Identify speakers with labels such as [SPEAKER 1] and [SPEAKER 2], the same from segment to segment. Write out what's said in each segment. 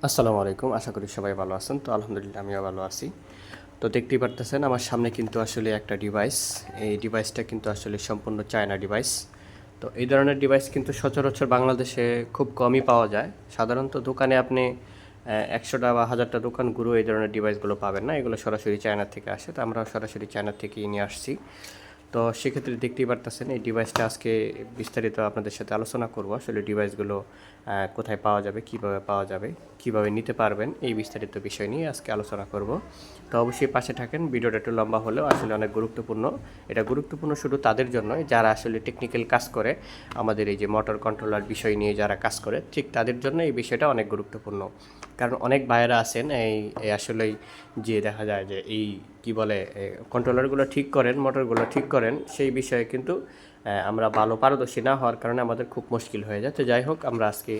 [SPEAKER 1] আসসালামু আলাইকুম। আশা করি সবাই ভালো আছেন। তো আলহামদুলিল্লাহ আমিও ভালো আছি। তো দেখতেই পারতেছেন আমার সামনে কিন্তু আসলে একটা ডিভাইস। এই ডিভাইসটা কিন্তু আসলে সম্পূর্ণ চায়না ডিভাইস। তো এই ধরনের ডিভাইস কিন্তু সচরাচর বাংলাদেশে খুব কমই পাওয়া যায়। সাধারণত দোকানে আপনি ১০০টা বা ১০০০টা দোকান ঘুরেও এই ধরনের ডিভাইসগুলো পাবেন না। এগুলো সরাসরি চায়না থেকে আসে। তো আমরাও সরাসরি চায়না থেকেই নিয়ে আসছি। তো সেক্ষেত্রে দেখতেই পারতেছেন এই ডিভাইসটা আজকে বিস্তারিত আপনাদের সাথে আলোচনা করব। আসলে ডিভাইসগুলো কোথায় পাওয়া যাবে, কিভাবে পাওয়া যাবে, কিভাবে নিতে পারবেন, এই বিস্তারিত বিষয় নিয়ে আজকে আলোচনা করব। তো অবশ্যই পাশে থাকেন। ভিডিওটা একটু লম্বা হলেও আসলে অনেক গুরুত্বপূর্ণ। এটা গুরুত্বপূর্ণ শুধু তাদের জন্যই যারা আসলে টেকনিক্যাল কাজ করে, আমাদের এই যে মোটর কন্ট্রোলার বিষয় নিয়ে যারা কাজ করে, ঠিক তাদের জন্য এই বিষয়টা অনেক গুরুত্বপূর্ণ। কারণ অনেক ভাইয়েরা আছেন এই আসলেই যে দেখা যায় যে এই কি বলে কন্ট্রোলারগুলো ঠিক করেন, মোটরগুলো ঠিক করেন, সেই বিষয়ে কিন্তু আমরা ভালো পারদর্শী না হওয়ার কারণে আমাদের খুব মুশকিল হয়ে যায়। তো যাই হোক, আমরা আজকে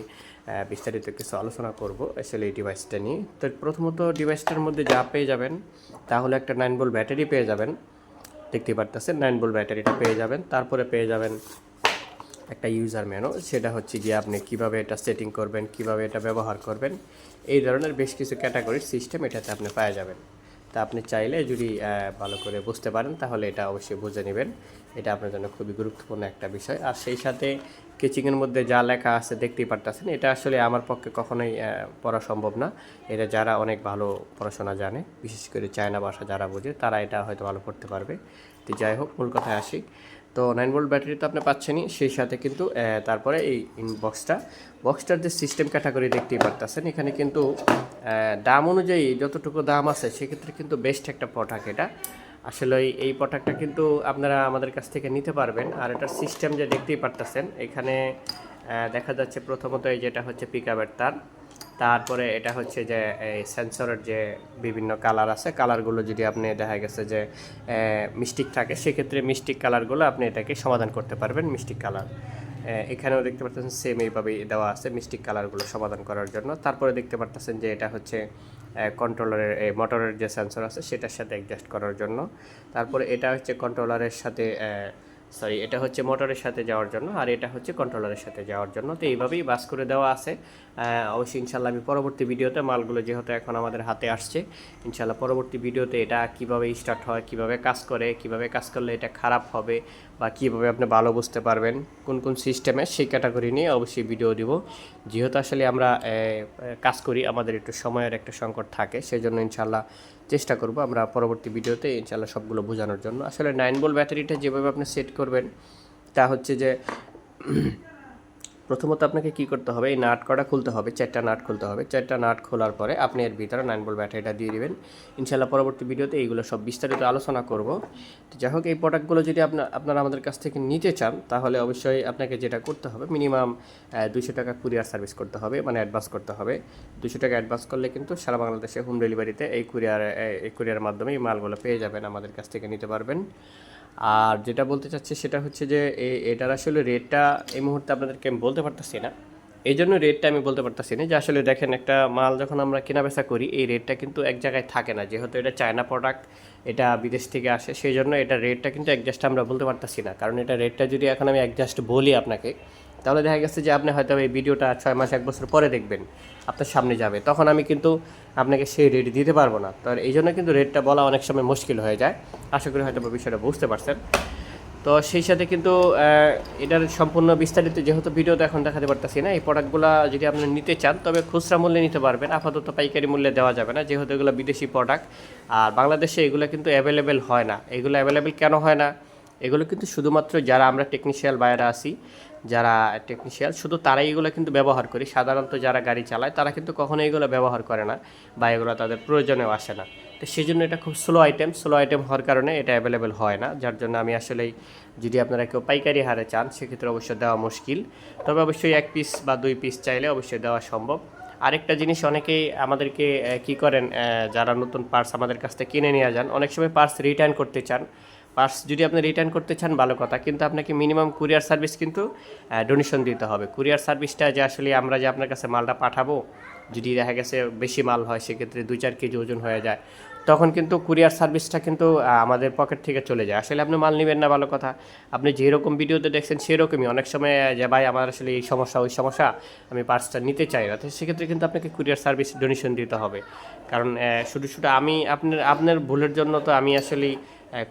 [SPEAKER 1] বিস্তারিত কিছু আলোচনা করব আসলে এই ডিভাইসটা নিয়ে। তো প্রথমত ডিভাইসটার মধ্যে যা পেয়ে যাবেন তাহলে একটা 9 ভোল্ট ব্যাটারি পেয়ে যাবেন। দেখতে পারতেছেন 9 ভোল্ট ব্যাটারিটা পেয়ে যাবেন। তারপরে পেয়ে যাবেন একটা ইউজার ম্যানুয়াল, সেটা হচ্ছে গিয়ে আপনি কিভাবে এটা সেটিং করবেন, কিভাবে এটা ব্যবহার করবেন, এই ধরনের বেশ কিছু ক্যাটাগরির সিস্টেম এটাতে আপনি পেয়ে যাবেন। তা আপনি চাইলে যদি ভালো করে বুঝতে পারেন তাহলে এটা অবশ্যই বুঝে নেবেন। এটা আপনার জন্য খুবই গুরুত্বপূর্ণ একটা বিষয়। আর সেই সাথে কেচিংয়ের মধ্যে যা লেখা আছে দেখতেই পারতেছেন, এটা আসলে আমার পক্ষে কখনোই পড়া সম্ভব না। এটা যারা অনেক ভালো পড়াশোনা জানে, বিশেষ করে চায়না ভাষা যারা বোঝে, তারা এটা হয়তো ভালো করতে পারবে। তো যাই হোক, মূল কথায় আসি। তো 9 ভোল্ট ব্যাটারি তো আপনি পাচ্ছেনই, সেই সাথে কিন্তু তারপরে এই বক্সটার যে সিস্টেম ক্যাটাগরি দেখতেই পারতেছেন, এখানে কিন্তু দাম অনুযায়ী যতটুকু দাম আছে সেক্ষেত্রে কিন্তু বেস্ট একটা প্রোডাক্ট এটা। আসলে এই প্রোডাক্টটা কিন্তু আপনারা আমাদের কাছ থেকে নিতে পারবেন। আর এটার সিস্টেম যে দেখতেই পারতেছেন, এখানে দেখা যাচ্ছে প্রথমত এই যেটা হচ্ছে পিকআপের তার, তারপরে এটা হচ্ছে যে এই সেন্সরের যে বিভিন্ন কালার আছে, কালারগুলো যদি আপনি দেখা গেছে যে মিস্টিক থাকে, সেক্ষেত্রে মিস্টিক কালারগুলো আপনি এটাকে সমাধান করতে পারবেন। মিস্টিক কালার এখানেও দেখতে পাচ্ছেন সেম এইভাবেই দেওয়া আছে মিস্টিক কালারগুলো সমাধান করার জন্য। তারপরে দেখতে পাচ্ছেন যে এটা হচ্ছে কন্ট্রোলারের মোটরের যে সেন্সর আছে সেটার সাথে অ্যাডজাস্ট করার জন্য। তারপরে এটা হচ্ছে কন্ট্রোলারের সাথে এটা হচ্ছে মোটরের সাথে যাওয়ার জন্য, আর এটা হচ্ছে কন্ট্রোলারের সাথে যাওয়ার জন্য। তো এইভাবেই বাস করে দেওয়া আছে। অবশ্যই ইনশাল্লাহ আমি পরবর্তী ভিডিওতে, মালগুলো যেহেতু এখন আমাদের হাতে আসছে, ইনশাল্লাহ পরবর্তী ভিডিওতে এটা কিভাবে স্টার্ট হয়, কিভাবে কাজ করে, কিভাবে কাজ করলে এটা খারাপ হবে, বা কীভাবে আপনি ভালো বুঝতে পারবেন কোন কোন সিস্টেমে, সেই ক্যাটাগরি নিয়ে অবশ্যই ভিডিও দিব। যেহেতু আসলে আমরা কাজ করি, আমাদের একটু সময়ের একটা সংকট থাকে, সেই জন্য ইনশাল্লাহ চেষ্টা করব আমরা পরবর্তী ভিডিওতে ইনশাল্লাহ সবগুলো বোঝানোর জন্য। আসলে 9 ভোল্ট ব্যাটারিটা যেভাবে আপনি সেট করবেন তা হচ্ছে যে প্রথমত আপনাকে কি করতে হবে, এই নাট কটা খুলতে হবে, 4টা নাট খুলতে হবে। 4টা নাট খোলার পরে আপনি এর ভিতরে 9 ভোল্ট ব্যাটারিটা দিয়ে দিবেন। ইনশাল্লাহ পরবর্তী ভিডিওতে এইগুলো সব বিস্তারিত আলোচনা করব। তো যাই হোক, এই প্রোডাক্টগুলো যদি আপনারা আমাদের কাছ থেকে নিতে চান তাহলে অবশ্যই আপনাকে যেটা করতে হবে, মিনিমাম 200 টাকা কুরিয়ার সার্ভিস করতে হবে, মানে অ্যাডভান্স করতে হবে। 200 টাকা অ্যাডভান্স করলে কিন্তু সারা বাংলাদেশে হোম ডেলিভারিতে এই কুরিয়ারের মাধ্যমে এই মালগুলো পেয়ে যাবেন, আমাদের কাছ থেকে নিতে পারবেন। আর যেটা বলতে চাচ্ছি সেটা হচ্ছে যে এটার আসলে রেটটা এই মুহূর্তে আপনাদেরকে আমি বলতে পারতেছি না। এই জন্য রেটটা আমি বলতে পারতেছি না যে আসলে দেখেন, একটা মাল যখন আমরা কেনাবেচা করি এই রেটটা কিন্তু এক জায়গায় থাকে না, যেহেতু এটা চায়না প্রোডাক্ট, এটা বিদেশ থেকে আসে, সেই জন্য এটা রেটটা কিন্তু অ্যাডজাস্ট আমরা বলতে পারতেছি না। কারণ এটা রেটটা যদি এখন আমি অ্যাডজাস্ট বলি আপনাকে, তাহলে দেখা গেছে যে আপনি হয়তো এই ভিডিওটা 6 মাস 1 বছর পরে দেখবেন, আপনার সামনে যাবে, তখন আমি কিন্তু আপনাকে সেই রেট দিতে পারবো না। তো এই জন্য কিন্তু রেটটা বলা অনেক সময় মুশকিল হয়ে যায়। আশা করি হয়তো বিষয়টা বুঝতে পারছেন। তো সেই সাথে কিন্তু এটার সম্পূর্ণ বিস্তারিত যেহেতু ভিডিওতে এখন দেখাতে পারতেছি না, এই প্রোডাক্টগুলো যদি আপনি নিতে চান তবে খুচরা মূল্যে নিতে পারবেন, আপাতত পাইকারি মূল্যে দেওয়া যাবে না, যেহেতু এগুলো বিদেশি প্রোডাক্ট। আর বাংলাদেশে এগুলো কিন্তু অ্যাভেলেবেল হয় না। এগুলো অ্যাভেলেবেল কেন হয় না? এগুলো কিন্তু শুধুমাত্র যারা আমরা টেকনিশিয়াল বাইরে আসি, যারা টেকনিশিয়াল, শুধু তারাই এগুলো কিন্তু ব্যবহার করি। সাধারণত যারা গাড়ি চালায় তারা কিন্তু কখনোই এগুলো ব্যবহার করে না, বা এগুলো তাদের প্রয়োজনেও আসে না। তো সেই জন্য এটা খুব স্লো আইটেম হওয়ার কারণে এটা অ্যাভেলেবেল হয় না, যার জন্য আমি আসলেই, যদি আপনারা কেউ পাইকারি হারে চান সেক্ষেত্রে অবশ্যই দেওয়া মুশকিল। তবে অবশ্যই 1 পিস বা 2 পিস চাইলে অবশ্যই দেওয়া সম্ভব। আরেকটা জিনিস, অনেকেই আমাদেরকে কী করেন, যারা নতুন পার্টস আমাদের কাছ থেকে কিনে নিয়ে যান, অনেক সময় পার্টস রিটার্ন করতে চান। পার্টস যদি আপনি রিটার্ন করতে চান ভালো কথা, কিন্তু আপনাকে মিনিমাম কুরিয়ার সার্ভিস কিন্তু ডোনেশন দিতে হবে। কুরিয়ার সার্ভিসটা যে আসলে আমরা যে আপনার কাছে মালটা পাঠাবো যদি দেখা গেছে বেশি মাল হয় সেক্ষেত্রে 2-4 কেজি ওজন হয়ে যায়, তখন কিন্তু কুরিয়ার সার্ভিসটা কিন্তু আমাদের পকেট থেকে চলে যায়। আসলে আপনি মাল নেবেন না ভালো কথা, আপনি যেরকম ভিডিওতে দেখছেন সেরকমই অনেক সময় যে ভাই আমার আসলে এই সমস্যা ওই সমস্যা, আমি পার্সটা নিতে চাই না, তো সেক্ষেত্রে কিন্তু আপনাকে কুরিয়ার সার্ভিস ডোনেশন দিতে হবে। কারণ শুধু শুধু আমি আপনার ভুলের জন্য তো আমি আসলে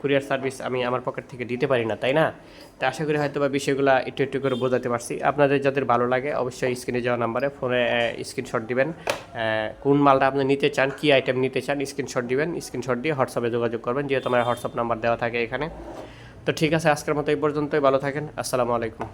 [SPEAKER 1] কুরিয়ার সার্ভিস আমি আমার পকেট থেকে দিতে পারি না, তাই না? তো আশা করি হয়তো বা বিষয়গুলো একটু একটু করে বোঝাতে পারছি। আপনাদের যাদের ভালো লাগে অবশ্যই স্ক্রিনে যাওয়া নাম্বারে ফোনে স্ক্রিনশট দিবেন, কোন মালটা আপনি নিতে চান, কী আইটেম নিতে চান স্ক্রিনশট দিবেন, স্ক্রিনশট দিয়ে হোয়াটসঅ্যাপে যোগাযোগ করবেন, যেহেতু আমার হোয়াটসঅ্যাপ নাম্বার দেওয়া থাকে এখানে। তো ঠিক আছে, আজকের মতো এই পর্যন্তই, ভালো থাকেন, আসসালামু আলাইকুম।